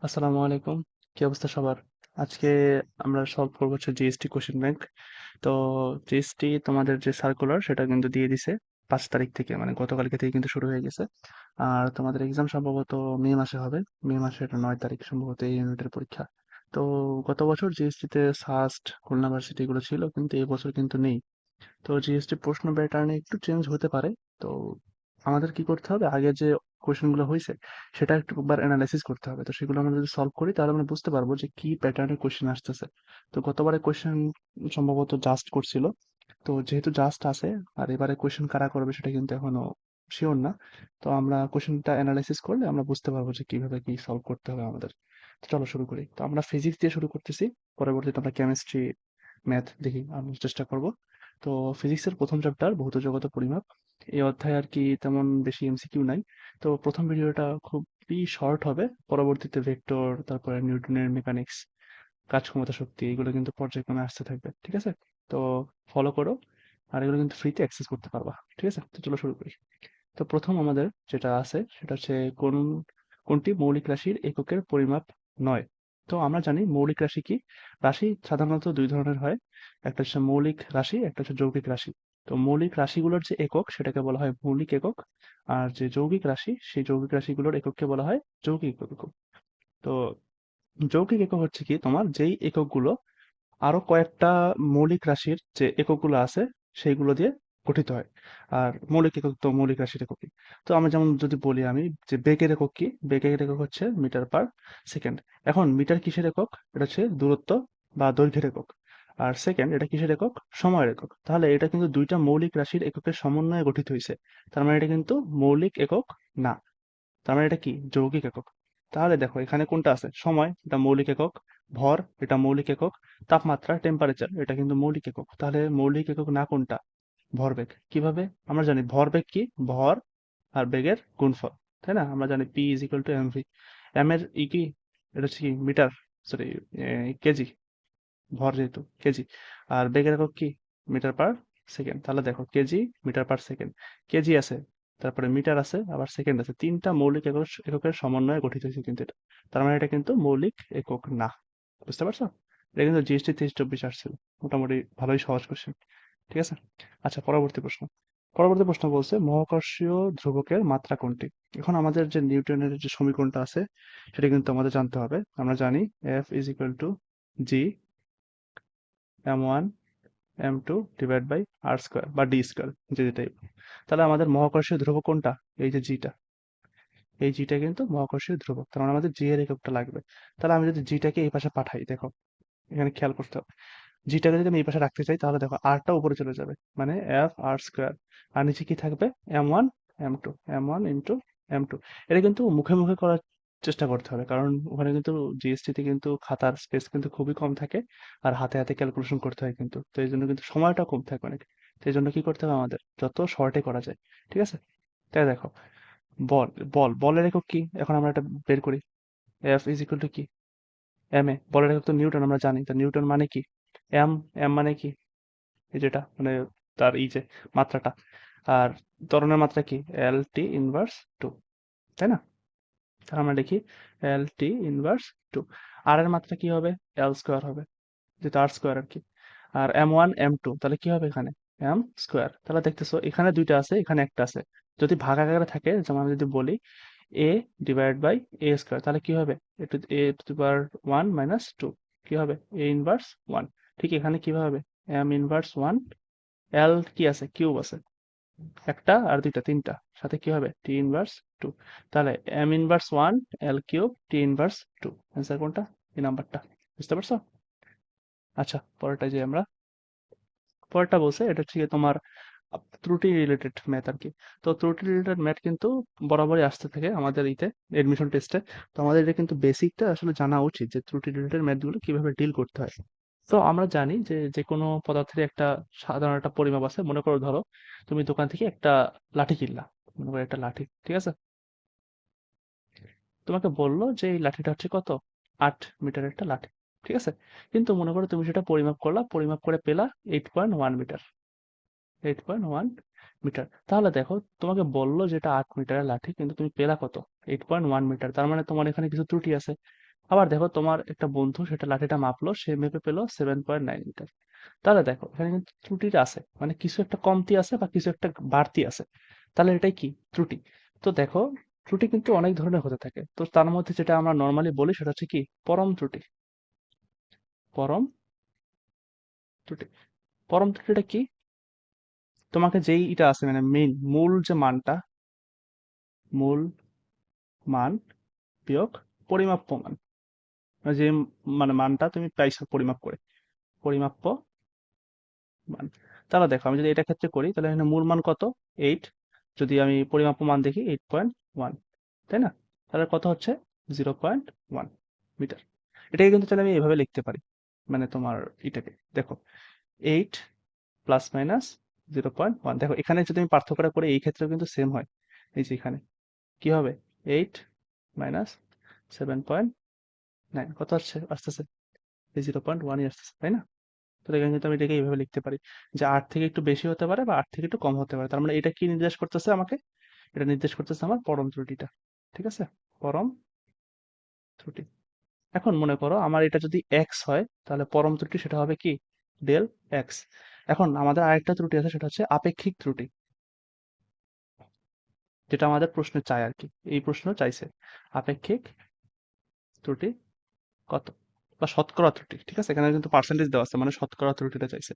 আসসালামু আলাইকুম। কি অবস্থা সবার? আজকে আমরা সলভ করবো হচ্ছে জিএসটি কোশ্চেন ব্যাংক। তো জিএসটি তোমাদের যে সার্কুলার সেটা কিন্তু দিয়ে দিছে 5 তারিখ থেকে, মানে গতকালকে থেকে কিন্তু শুরু হয়ে গেছে। আর তোমাদের এক্সাম সম্ভবত মে মাসে হবে। মে মাসের 9 তারিখ সম্ভবত এই ইউনিটের পরীক্ষা। তো গত বছর জিএসটিতে সাস্ট, খুলনা ভার্সিটি এগুলো ছিল, কিন্তু এবছর কিন্তু নেই। তো জিএসটি প্রশ্ন প্যাটার্নে একটু চেঞ্জ হতে পারে। তো আমাদের কি করতে হবে, আগে যে কোয়েশ্চেন গুলো হয়েছে সেটা একবার অ্যানালাইসিস করতে হবে। তো সেগুলো আমরা যদি সলভ করি তাহলে আমরা বুঝতে পারবো যে কি প্যাটার্নের কোয়েশ্চেন আসতেছে। তো গতবারে কোয়েশ্চেন সম্ভবত জাস্ট করছিল, তো যেহেতু জাস্ট আছে, আর এবারে কোয়েশ্চেন কারা করবে সেটা কিন্তু এখনো শিওর না। তো আমরা কোয়েশ্চেনটা অ্যানালাইসিস করলে আমরা বুঝতে পারবো যে কিভাবে কি সলভ করতে হবে আমাদের। তো চলো শুরু করি। তো আমরা ফিজিক্স দিয়ে শুরু করতেছি, পরবর্তীতে আমরা কেমিস্ট্রি, ম্যাথ দেখি আমরা চেষ্টা করব। তো ফিজিক্সের প্রথম চ্যাপ্টার ভৌত জগৎ ও পরিমাপ। এই অধ্যায়ে আর কি তেমন বেশি এমসিকিউ নাই। তো প্রথম ভিডিওটা খুবই শর্ট হবে, পরবর্তীতে ভেক্টর, তারপরে নিউটনের মেকানিক্স, কাজ ক্ষমতা শক্তি, এগুলো কিন্তু পর্যায়ক্রমে আসতে থাকবে, ঠিক আছে? তো ফলো করো, আর এগুলো কিন্তু ফ্রিতে অ্যাক্সেস করতে পারবা, ঠিক আছে? তো চলো শুরু করি। তো প্রথম আমাদের যেটা আছে সেটা হচ্ছে কোনটি মৌলিক রাশির এককের পরিমাপ নয়। তো আমরা জানি মৌলিক রাশি কি। রাশি সাধারণত দুই ধরনের হয়, একটা হচ্ছে মৌলিক রাশি, একটা হচ্ছে যৌগিক রাশি। তো মৌলিক রাশিগুলোর যে একক সেটাকে বলা হয় মৌলিক একক, আর যে যৌগিক রাশি সেই যৌগিক রাশিগুলোর একককে বলা হয় যৌগিক একক। তো যৌগিক একক হচ্ছে কি, তোমার যেই এককগুলো আরো কয়েকটা মৌলিক রাশির যে এককগুলো আছে সেইগুলো দিয়ে গঠিত হয়। আর মৌলিক একক তো মৌলিক রাশির এককই। তো আমরা যেমন যদি বলি আমি যে বেগের একক কি, বেগের একক হচ্ছে মিটার পার সেকেন্ড। এখন মিটার কিসের একক? এটা হচ্ছে দূরত্ব বা দৈর্ঘ্যের একক। আর সেকেন্ড এটা কিসের একক? সময়ের একক। তাহলে এটা কিন্তু দুইটা মৌলিক রাশির এককের সমন্বয়ে গঠিত হয়েছে। তার মানে এটা কিন্তু মৌলিক একক না। তার মানে এটা কি? যৌগিক একক। তাহলে দেখো এখানে কোনটা আছে? সময়, এটা মৌলিক একক। ভর, এটা মৌলিক একক। তাপমাত্রা, টেম্পারেচার, এটা কিন্তু মৌলিক একক। তাহলে মৌলিক একক না কোনটা? ভরবেগ। কিভাবে? আমরা জানি ভরবেগ কি, ভর আর বেগের গুণফল, তাই না? আমরা জানি p is equal to m v. M এর ই কি, এটা হচ্ছে কি মিটার, সরি কেজি, ভর যেহেতু কেজি। আর বেগের একক কি? Metre per second. তাহলে দেখো kg, metre per second, kg আছে, তারপরে মিটার আছে, আবার সেকেন্ড আছে, তিনটা মৌলিক এককের সমন্বয়ে গঠিত হয়েছে কিন্তু এটা। তার মানে এটা কিন্তু মৌলিক একক না। বুঝতে পারছো? এটা কিন্তু জিএসটি 23-24 আসছিল। মোটামুটি ভালোই সহজ কোশ্চেন, ঠিক আছে? আচ্ছা, পরবর্তী প্রশ্ন। পরবর্তী প্রশ্ন বলছে মহাকর্ষীয় ধ্রুবকের মাত্রা কোনটি। এখন আমাদের যে নিউটনের যে সমীকরণটা আছে সেটা কিন্তু আমাদের জানতে হবে। আমরা জানি f is equal to g m1 m2 divide by r square বা ডি স্কোয়ার, যে যেটাই। তাহলে আমাদের মহাকর্ষীয় ধ্রুবক কোনটা? এই যে জিটা, এই জিটা কিন্তু মহাকর্ষীয় ধ্রুবক। তার মানে আমাদের জি এর এককটা লাগবে। তাহলে আমি যদি জিটাকে এই পাশে পাঠাই, দেখো এখানে খেয়াল করতে হবে, জিটাকে যদি আমি এই পাশে রাখতে চাই তাহলে দেখো আরটা উপরে চলে যাবে, মানে এফ আর স্কোয়ার। আর নিচে কি থাকবে? m1 m2, m1 into m2। এটা কিন্তু মুখে মুখে করার চেষ্টা করতে হবে, কারণ ওখানে কিন্তু জিএসটি তে কিন্তু খাতার স্পেস কিন্তু খুবই কম থাকে, আর হাতে হাতে ক্যালকুলেশন করতে হয় কিন্তু। তো এই জন্য কিন্তু সময়টা কম থাকে অনেক। তো এই জন্য কি করতে হবে আমাদের, যত শর্টে করা যায়, ঠিক আছে? তাই দেখো, বল, বলের একক কি, এখন আমরা এটা বের করি। এফ ইজ ইকুয়াল টু কি, এম এ। বলের একক তো নিউটন, আমরা জানি। তো নিউটন মানে কি? এম, এম মানে কি? এই যেটা মানে তার এই যে মাত্রাটা। আর ত্বরণের মাত্রা কি? এল টি ইনভার্স টু, তাই না? তাহলে আমরা লিখি এল টি ইনভার্স টু। আর এর মাত্রা কি হবে? এল স্কোয়ার হবে, যেটা আর স্কোয়ার আর কি। আর m1 m2 তাহলে কি হবে এখানে? M square. তাহলে দেখতেছো এখানে দুইটা আছে, এখানে একটা আছে। যদি ভাগ আকারে থাকে, যেমন আমি যদি বলি এ ডিভাইড বাই এ স্কোয়ার, তাহলে কি হবে? এ টু দি পাওয়ার 1 মাইনাস 2, কি হবে? A inverse 1। ঠিক এখানে কিভাবে হবে? এম ইনভার্স 1, এল কি আছে? কিউব আছে, একটা আর দুইটা, তিনটা, সাথে কি হবে? টি ইনভার্স 2। তাহলে এম ইনভার্স 1, এল কিউব, টি ইনভার্স 2। অ্যান্সার কোনটা? এই নাম্বারটা। বুঝতে পারছো? আচ্ছা, পরেরটা যে আমরা, পরেরটা বলছে এটা হচ্ছে গিয়ে তোমার ত্রুটি রিলেটেড ম্যাথ আর কি। তো ত্রুটি রিলেটেড ম্যাথ কিন্তু বরাবরই আসতে থাকে আমাদের ইতে, এডমিশন টেস্টে। তো আমাদের এটা কিন্তু বেসিকটা আসলে জানা উচিত যে ত্রুটি রিলেটেড ম্যাথগুলো কিভাবে ডিল করতে হয়। তো আমরা জানি যে যে কোনো পদার্থের একটা সাধারণ একটা পরিমাপ আছে। মনে করো, ধরো তুমি দোকান থেকে একটা লাঠি কিনলা, মনে করো একটা লাঠি, ঠিক আছে? তোমাকে বললো যে এই লাঠিটা হচ্ছে কত, 8 মিটারের একটা লাঠি, ঠিক আছে? কিন্তু মনে করো তুমি সেটা পরিমাপ করলা, পরিমাপ করে পেলা 8.1 মিটার, 8.1 মিটার। তাহলে দেখো, তোমাকে বললো যেটা 8 মিটারের লাঠি, কিন্তু তুমি পেলা কত? 8.1 মিটার। তার মানে তোমার এখানে কিছু ত্রুটি আছে। আবার দেখো তোমার একটা বন্ধু সেটা লাঠিটা মাপলো, সে মেপে পেলো 7.9 মিটার। তাহলে দেখো এখানে কিন্তু ত্রুটিটা আছে, মানে কিছু একটা কমতি আছে বা কিছু একটা বাড়তি আছে। তাহলে এটাই কি? ত্রুটি। তো দেখো ত্রুটি কিন্তু অনেক ধরনের হতে থাকে, তো তার মধ্যে যেটা আমরা নর্মালি বলি সেটা হচ্ছে কি? পরম ত্রুটি। পরম ত্রুটি। পরম ত্রুটিটা কি? তোমাকে যেই এটা আছে মানে মেইন মূল যে মানটা, মূল মান বিয়োগ পরিমাপ্য মান, মানে যে মানে মানটা তুমি পাইছো পরিমাপ করে, পরিমাপ্য মান। তাহলে দেখো আমি যদি এটা ক্ষেত্রে করি তাহলে এখানে মূল মান কত? 8। যদি আমি পরিমাপ্য মান দেখি 8.1, তাই না? তাহলে কত হচ্ছে? 0.1 মিটার। এটাকে কিন্তু তাহলে আমি এভাবে লিখতে পারি, মানে তোমার এটাকে দেখো 8 প্লাস মাইনাস 0.1। দেখো এখানে যদি আমি পার্থক্যটা করি এই ক্ষেত্রেও কিন্তু সেম হয়। এই যে এখানে কি হবে? 8 মাইনাস 7.9 কত আসছে? আসতেছে এই 0.1ই আসতেছে, তাই না? তো এখানে কিন্তু আমি এটাকে এইভাবে লিখতে পারি যে 8 থেকে একটু বেশি হতে পারে বা 8 থেকে একটু কম হতে পারে। তার মানে এটা কি নির্দেশ করতেছে আমাকে? এটা নির্দেশ করতেছে আমার পরম ত্রুটিটা। ঠিক আছে? পরম ত্রুটি। এখন মনে করো আমার এটা যদি x হয় তাহলে পরম ত্রুটি সেটা হবে কি? Del x। এখন আমাদের আরেকটা ত্রুটি আছে সেটা হচ্ছে আপেক্ষিক ত্রুটি, যেটা আমাদের প্রশ্নে চায় আর কি। এই প্রশ্ন চাইছে আপেক্ষিক ত্রুটি কত, বা শতকরা ত্রুটি। ঠিক আছে, এখানে কিন্তু পার্সেন্টেজ দেওয়া আছে, মানে শতকরা ত্রুটিটা চাইছে।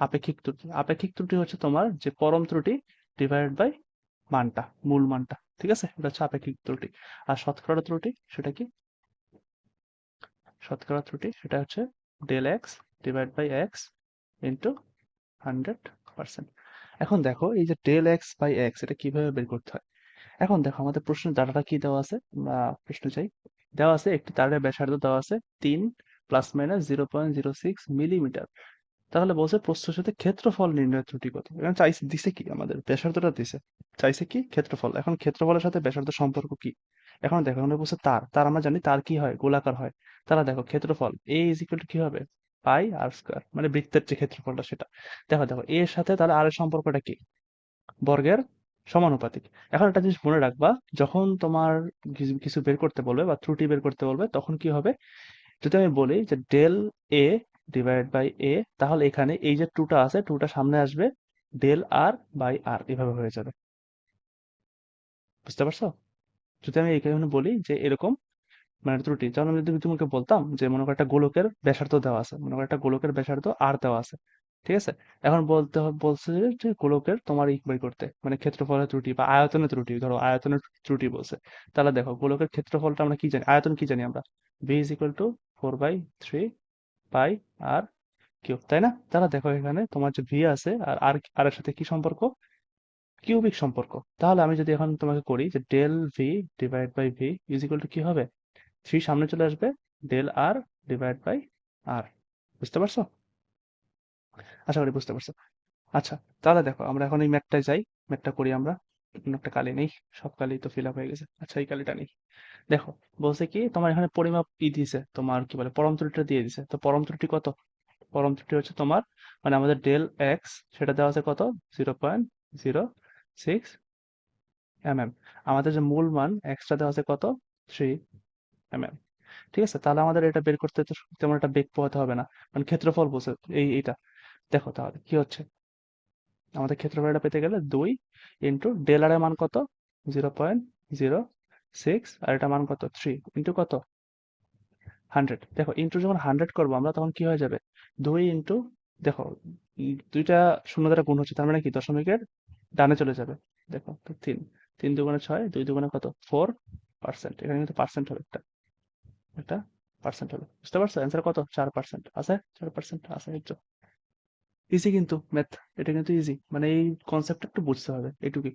আপেক্ষিক ত্রুটি, আপেক্ষিক ত্রুটি হচ্ছে তোমার যে পরম ত্রুটি ডিভাইডেড বাই মানটা, মূল মানটা। ঠিক আছে, এটা হচ্ছে আপেক্ষিক ত্রুটি। আর শতকরা ত্রুটি সেটা কি? শতকরা ত্রুটি সেটা হচ্ছে del x divide by x into 100%। এখন দেখো এই যে ডেল এক্স বাই এক্স এটা কিভাবে বের করতে হয়। এখন দেখো আমাদের প্রশ্নের ডাটাটা কি দেওয়া আছে, আমরা প্রশ্ন চাই। দেওয়া আছে একটি তারের ব্যাসার্ধ দেওয়া আছে 3 প্লাস মাইনাস 0.06 মিলিমিটার। তাহলে বলছে প্রস্থের সাথে ক্ষেত্রফল নির্ণয়ের ত্রুটি কত। এখন চাইছে দিছে কি? আমাদের ব্যাসার্ধটা দিছে, চাইছে কি? ক্ষেত্রফল। এখন ক্ষেত্রফলের সাথে ব্যাসার্ধ সম্পর্ক কি? এখন দেখো এখানে বলছে তার, তার আমরা জানি তার কি হয়? গোলাকার হয়। তাহলে দেখো ক্ষেত্রফল এ ইজ ইকুয়াল টু কি হবে? পাই আর স্কয়ার, মানে বৃত্তের যে ক্ষেত্রফলটা সেটা। দেখো দেখো এর সাথে তাহলে আর এর সম্পর্কটা কি? বর্গের সমানুপাতিক। এখন একটা জিনিস মনে রাখবা, যখন তোমার কিছু কিছু বের করতে বলবে বা ত্রুটি বের করতে বলবে তখন কি হবে? যদি আমি বলি যে ডেল এ ডিভাইড বাই এ, তাহলে এখানে এই যে টুটা আছে টুটা সামনে আসবে, ডেল আর বাই আর এভাবে হয়ে যাবে। বুঝতে পারছো? যদি আমি এখানে বলি যে এরকম মানে ত্রুটি, যেমন আমি যদি তোমাকে বলতাম যে মনে করো একটা গোলকের ব্যাসার্ধ দেওয়া আছে, মনে করো একটা গোলকের ব্যাসার্ধ আর দেওয়া আছে। ঠিক আছে, এখন বলছে যে গোলকের তোমার বের করতে, মানে ক্ষেত্রফলের ত্রুটি বা আয়তনের ত্রুটি, ধরো আয়তনের ত্রুটি বলছে। তাহলে দেখো গোলকের ক্ষেত্রফলটা আমরা কি জানি, আয়তন কি জানি আমরা? V is equal to 4/3 pi r cube, তাই না? তাহলে দেখো এখানে তোমার যে ভি আছে আর আর আর এর সাথে কি সম্পর্ক? কিউবিক সম্পর্ক। তাহলে আমি যদি এখন তোমাকে করি যে del v divide by v is equal to কি হবে? 3 সামনে চলে আসবে, del r divide by r. বুঝতে পারছো? আশা করি বুঝতে পারছো। আচ্ছা, তাহলে দেখো আমরা এখন এই ম্যাথটায় যাই, ম্যাথটা করি আমরা। কোনো একটা কালি নেই, সব কালি তো ফিল আপ হয়ে গেছে। আচ্ছা এই কালিটা নেই। দেখো বলছে কি তোমার এখানে পরিমাপ দিয়েছে, তোমার কি বলে পরম ত্রুটিটা দিয়ে দিছে। তো পরম ত্রুটি কত? পরম ত্রুটি হচ্ছে তোমার মানে আমাদের ডেল এক্স সেটা দেওয়া আছে কত? 0.06 mm। আমাদের যে মূল মান এক্সটা দেওয়া আছে কত? 3 mm। ঠিক আছে, তাহলে আমাদের এটা বের করতে তো তেমন একটা বেগ পোহাতে হবে না, মানে ক্ষেত্রফল বলছে এইটা। দেখো তাহলে কি হচ্ছে, আমাদের ক্ষেত্রফলটা পেতে গেলে 2 ইন্টু ডেল আর এর মান কত? 0.06, আর এটা মান কত? 3 ইন্টু কত? 100। দেখো ইন্টু যখন 100 করবো আমরা তখন কি হয়ে যাবে? 2 ইন্টু, দেখো দুইটা শূন্য দ্বারা গুণ হচ্ছে, তার মানে কি দশমিকের ডানে চলে যাবে। দেখো তো 3, 3 দুগুণে 6, 2 দুগুণে কত? 4%। এখানে কিন্তু পার্সেন্ট হবে, একটা একটা পার্সেন্ট হবে। বুঝতে পারছো অ্যান্সার কত? 4% আছে, 4% আছে। ইজি কিন্তু ম্যাথ, এটা কিন্তু ইজি, মানে এই কনসেপ্টটা একটু বুঝতে হবে এটুকুই।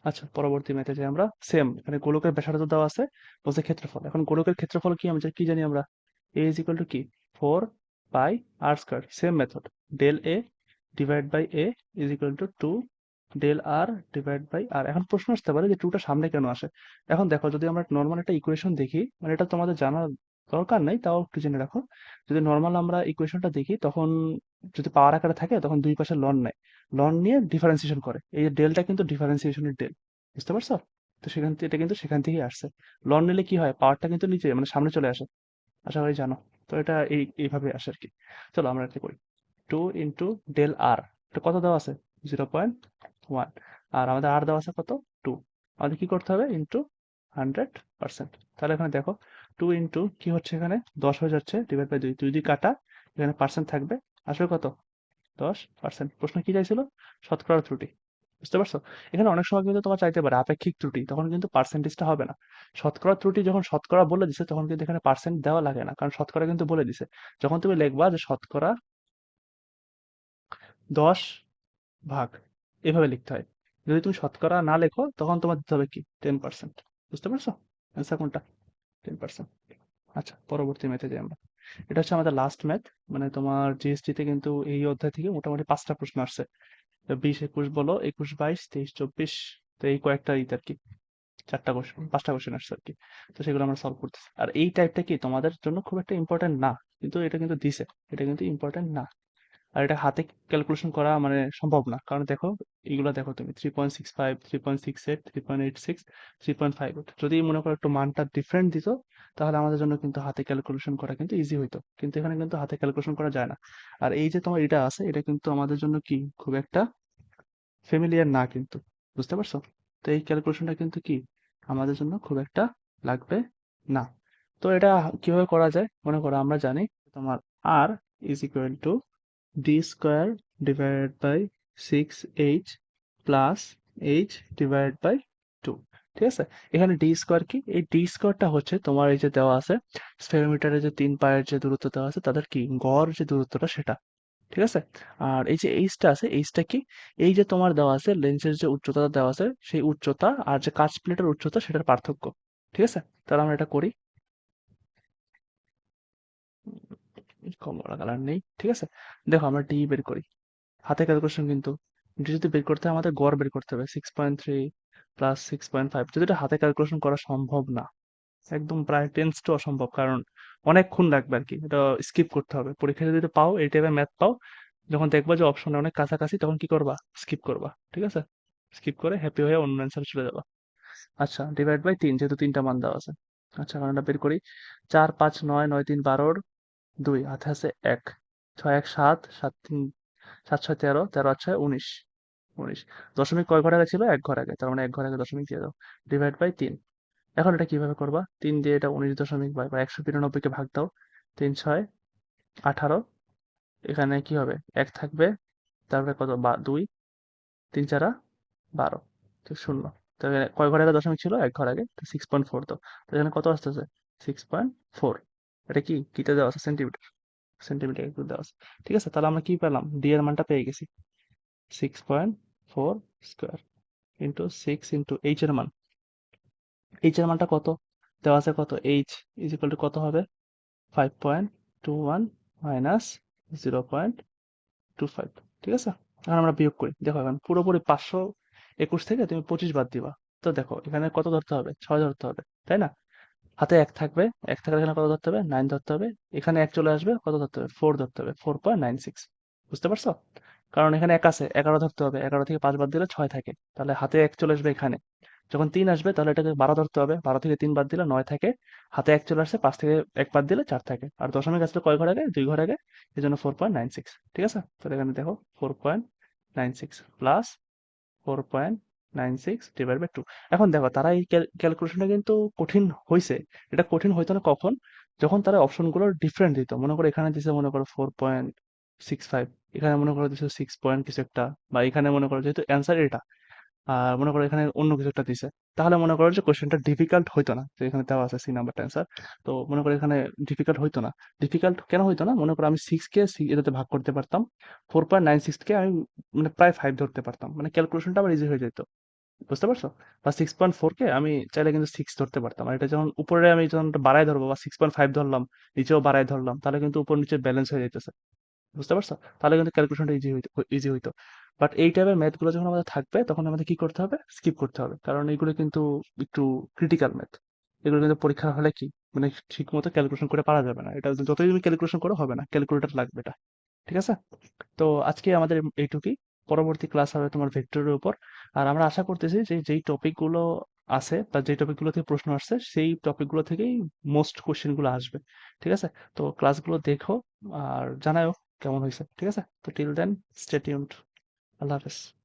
আচ্ছা পরবর্তী ম্যাথে যাই আমরা। সেম এখানে গোলকের ব্যাসার্ধ দেওয়া আছে, বলছে ক্ষেত্রফল। এখন গোলকের ক্ষেত্রফল কি আমরা কি জানি আমরা? এ ইজ ইকুয়াল টু কি? 4 pi r square. Same method, del a divide by a is equal to 2 del r divide by r. এখন প্রশ্ন আসতে পারে যে টুটা সামনে কেন আসে। এখন দেখো যদি আমরা নর্মাল একটা ইকুয়েশন দেখি, মানে এটা তোমাদের জানার দরকার নাই, তাও একটু জেনে রাখো। যদি নর্মাল আমরা ইকুয়েশনটা দেখি তখন যদি পাওয়ার আকারে থাকে তখন দুই পাশে লন নেয়, লন নিয়ে ডিফারেন্সিয়েশন করে। এই যে ডেলটা কিন্তু ডিফারেন্সিয়েশনের ডেল। বুঝতে পারছো? তো এটা কিন্তু সেখান থেকেই আসছে। লন নিলে কি হয়, পাওয়ারটা কিন্তু নিচে মানে সামনে চলে আসে, আশা করি জানো। তো এটা এইভাবে আসে আর কি। চলো আমরা এটা করি। 2 × del r, এটা কত দেওয়া আছে? 0.1। আর আমাদের আর দেওয়া আছে কত? 2। আমাদের কি করতে হবে? ইন্টু 100%। তাহলে এখানে দেখো, 2 কি হচ্ছে এখানে, 10 হয়ে যাচ্ছে, ডিভাইড বাই 2, 2 দিয়ে কাটা, এখানে পার্সেন্ট থাকবে, আসলে কত? 10%। প্রশ্ন কি চাইছিল? শতকরা ত্রুটি। বুঝতে পারছো? এখানে অনেক সময় কিন্তু তোমার চাইতে পারে আপেক্ষিক ত্রুটি, তখন কিন্তু পার্সেন্টেজটা হবে না। শতকরা ত্রুটি যখন শতকরা বলে দিছে তখন কিন্তু এখানে পার্সেন্ট দেওয়া লাগে না, কারণ শতকরা কিন্তু বলে দিছে। যখন তুমি লিখবা যে শতকরা 10 ভাগ, এভাবে লিখতে হয়। যদি তুমি শতকরা না লেখো তখন তোমার দিতে হবে কি, 10%। বুঝতে পারছো অ্যান্সার কোনটা? 10%। আচ্ছা, পরবর্তী ম্যাথে যাই আমরা। এটা হচ্ছে আমাদের লাস্ট ম্যাথ। মানে তোমার জিএসটি তে কিন্তু এই অধ্যায় থেকে মোটামুটি 5টা প্রশ্ন আসছে। 20 21 বলো, 21 22 23 24, তো এই কয়েকটা আর কি, 4টা কোশ্চেন 5টা কোশ্চেন আসছে আর কি। তো সেগুলো আমরা সলভ করতেছি। আর এই টাইপটা কি তোমাদের জন্য খুব একটা ইম্পর্টেন্ট না, কিন্তু এটা কিন্তু দিছে, এটা কিন্তু ইম্পর্টেন্ট না। আর এটা হাতে ক্যালকুলেশন করা মানে সম্ভব না, কারণ দেখো এইগুলো দেখো তুমি, 3.65, 3.68, 3.86, 3.58, যদি মনে করো একটু মানটা ডিফারেন্ট দিত, তাহলে আমাদের জন্য কিন্তু হাতে ক্যালকুলেশন করা কিন্তু ইজি হইতো, কিন্তু এখানে কিন্তু হাতে ক্যালকুলেশন করা যায় না। আর এই যে তোমার এটা আছে, এটা কিন্তু আমাদের জন্য কি খুব একটা ফ্যামিলিয়ার না কিন্তু। বুঝতে পারছো? তো এই ক্যালকুলেশনটা কিন্তু কি আমাদের জন্য খুব একটা লাগবে না। তো এটা কিভাবে করা যায়, মনে করো আমরা জানি তোমার r is equal to d square divided by 6h plus h divided by 2। ঠিক আছে? এখানে ডি স্কোয়ার কি, এই ডি স্কোয়ারটা হচ্ছে তোমার এই যে দেওয়া আছে স্ফেরোমিটারের যে 3 পায়ের যে দূরত্ব দেওয়া আছে তাদের কি গড় যে দূরত্বটা সেটা। ঠিক আছে? আর এই যে এইচটা আছে, এইচটা কি, এই যে তোমার দেওয়া আছে লেন্সের যে উচ্চতা দেওয়া আছে সেই উচ্চতা আর যে কাচ প্লেটের উচ্চতা সেটার পার্থক্য। ঠিক আছে? তাহলে আমরা এটা করি। কমলা কালার নেই, ঠিক আছে। দেখো আমরা ডি বের করি, হাতে ক্যালকুলেশন কিন্তু। ডি যদি বের করতে হয় আমাদের গড় বের করতে হবে, 6.3 প্লাস 6.5, যদি এটা হাতে ক্যালকুলেশন করা সম্ভব না, একদম প্রায় টেন্স টু অসম্ভব, কারণ অনেকক্ষণ লাগবে আর কি, এটা স্কিপ করতে হবে। পরীক্ষায় যদি পাও এই টাইপের ম্যাথ পাও, যখন দেখবা যে অপশনে অনেক কাছাকাছি, তখন কি করবা, স্কিপ করবা। ঠিক আছে? স্কিপ করে হ্যাপি হয়ে অন্য অ্যান্সার চলে যাবা। আচ্ছা, ডিভাইড বাই 3, যেহেতু 3টা মান দেওয়া আছে। আচ্ছা, কারণটা বের করি। 4 5 9, 9 3 12, 2 হাতে আছে 1, 6 1 7, 7 3 7 6 13, 13 8 6 19, 19 দশমিক কয় ঘর আগে ছিল, 1 ঘর আগে, তার মানে 1 ঘর আগে দশমিক দিয়ে দাও। Divide by 3। এখন এটা কিভাবে করবা, 3 দিয়ে এটা 19 দশমিক বা 192 কে ভাগ দাও। 3 6 18, এখানে কি হবে, 1 থাকবে, তারপরে কত, 2, 3 4 12, তো 0। তো এখানে কয় ঘর আগে দশমিক ছিল, 1 ঘর আগে, তো 6.4 দাও। তো এখানে কত আসতেছে, 6.4। এটা কি কিতে দেওয়া আছে, সেন্টিমিটার, সেন্টিমিটার একটু দেওয়া আছে। ঠিক আছে? তাহলে আমরা কি পেলাম, ডি এর মানটা পেয়ে গেছি, 6.4 স্কোয়ার ইন্টু 6 ইন্টু এইচ এর মান। এইচ এর মানটা কত দেওয়া আছে, কত, এইচ ইজ ইকুয়াল টু কত হবে, 5.21 মাইনাস 0.25। ঠিক আছে? এখন আমরা বিয়োগ করি, দেখো এখন পুরোপুরি 521 থেকে তুমি 25 বাদ দিবা। তো দেখো এখানে কত ধরতে হবে, 6 ধরতে হবে, তাই না? হাতে 1 থাকবে, 1 থাকলে এখানে কত ধরতে হবে, 9 ধরতে হবে। এখানে 1 চলে আসবে, কত ধরতে হবে, 4 ধরতে হবে, 4.96। বুঝতে পারছো? কারণ এখানে 1 আছে, 11 ধরতে হবে, 11 থেকে 5 বাদ দিলে 6 থাকে, তাহলে হাতে 1 চলে আসবে এখানে। যখন 3 আসবে তাহলে এটাকে 12 ধরতে হবে, 12 থেকে 3 বাদ দিলে 9 থাকে, হাতে 1 চলে আসছে, 5 থেকে 1 বাদ দিলে 4 থাকে। আর দশমিক আসলে কয় ঘর আগে, 2 ঘর আগে, এই জন্য 4.96। ঠিক আছে? তাহলে এখানে দেখো 4.96 প্লাস 4.96 ডিভাইড বাই 2। এখন দেখো তারা এই ক্যালকুলেশনটা কিন্তু কঠিন হয়েছে। এটা কঠিন হইতো না কখন, যখন তারা অপশনগুলো ডিফারেন্ট দিত। মনে করো এখানে দিছে মনে করো 4.65, এখানে মনে করো দিছে 6 পয়েন্ট কিছু একটা, বা এখানে মনে করো যেহেতু অ্যান্সার এটা, আর মনে করো এখানে অন্য কিছু একটা দিছে, তাহলে মনে করো যে কোশ্চেনটা ডিফিকাল্ট হইতো না, যে এখানে দেওয়া আছে সি নাম্বারটা অ্যান্সার। তো মনে করো এখানে ডিফিকাল্ট হইতো না। ডিফিকাল্ট কেন হইতো না, মনে করো আমি 6 কে এটাতে ভাগ করতে পারতাম, 4.96 কে আমি মানে প্রায় 5 ধরতে পারতাম, মানে ক্যালকুলেশনটা আমার ইজি হয়ে যেত। বুঝতে পারছো? বা 6.4 কে আমি চাইলে কিন্তু 6 ধরতে পারতাম, আর এটা যখন উপরে আমি যখন বাড়ায় ধরবো, বা 6.5 ধরলাম, নিচেও বাড়ায় ধরলাম, তাহলে কিন্তু উপর নিচে ব্যালেন্স হয়ে যাইতেছে। বুঝতে পারছো? তাহলে কিন্তু ক্যালকুলেশনটা ইজি হইতো। বাট এই টাইপের ম্যাথ গুলো যখন আমাদের থাকবে তখন আমাদের কি করতে হবে, স্কিপ করতে হবে, কারণ এগুলো কিন্তু একটু ক্রিটিক্যাল ম্যাথ। এগুলো কিন্তু পরীক্ষার হলে কি মানে ঠিক মতো ক্যালকুলেশন করে পারা যাবে না, এটা যতই তুমি ক্যালকুলেশন করো হবে না, ক্যালকুলেটর লাগবে এটা। ঠিক আছে? তো আজকে আমাদের এইটুকুই। পরবর্তী ক্লাস হবে তোমার ভেক্টরের উপর। আর আমরা আশা করতেছি যে যেই টপিকগুলো আছে বা যে টপিকগুলো থেকে প্রশ্ন আসছে সেই টপিকগুলো থেকেই মোস্ট কোশ্চেনগুলো আসবে। ঠিক আছে? তো ক্লাসগুলো দেখো আর জানাও কেমন হইছে। ঠিক আছে? তো টিল দেন স্টে টিউনড। আল্লাহ হাফেজ।